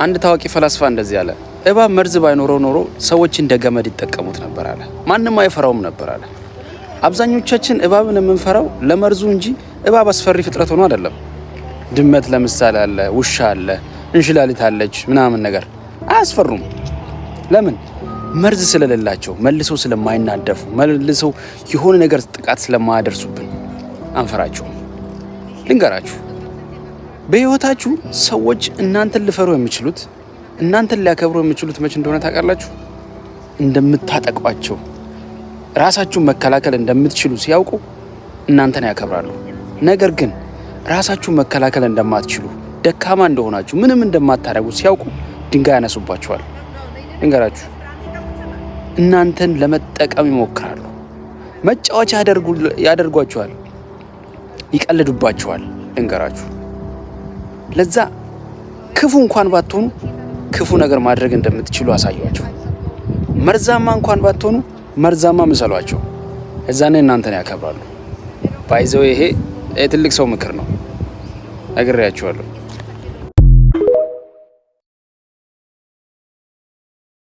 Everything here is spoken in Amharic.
አንድ ታዋቂ ፈላስፋ እንደዚህ አለ፣ እባብ መርዝ ባይኖረው ኖሮ ሰዎች እንደ ገመድ ይጠቀሙት ነበር አለ። ማንም አይፈራውም ነበር አለ። አብዛኞቻችን እባብን የምንፈራው ለመርዙ እንጂ እባብ አስፈሪ ፍጥረት ሆኖ አይደለም። ድመት ለምሳሌ አለ፣ ውሻ አለ፣ እንሽላሊት አለች ምናምን ነገር አያስፈሩም። ለምን? መርዝ ስለሌላቸው፣ መልሰው ስለማይናደፉ፣ መልሰው የሆነ ነገር ጥቃት ስለማያደርሱብን አንፈራቸውም። ልንገራችሁ፣ በህይወታችሁ ሰዎች እናንተን ሊፈሩ የሚችሉት እናንተን ሊያከብሩ የሚችሉት መቼ እንደሆነ ታውቃላችሁ? እንደምታጠቋቸው ራሳችሁን መከላከል እንደምትችሉ ሲያውቁ እናንተን ያከብራሉ። ነገር ግን ራሳችሁን መከላከል እንደማትችሉ ደካማ እንደሆናችሁ ምንም እንደማታደርጉ ሲያውቁ ድንጋይ ያነሱባችኋል። ልንገራችሁ፣ እናንተን ለመጠቀም ይሞክራሉ። መጫወቻ ያደርጓችኋል፣ ይቀልዱባችኋል። ልንገራችሁ፣ ለዛ ክፉ እንኳን ባትሆኑ ክፉ ነገር ማድረግ እንደምትችሉ አሳያችሁ። መርዛማ እንኳን ባትሆኑ መርዛማ ምሰሏቸው። እዛኔ እናንተን ያከብራሉ። ባይዘው ይሄ ትልቅ ሰው ምክር ነው፣ ነግሬያችኋለሁ።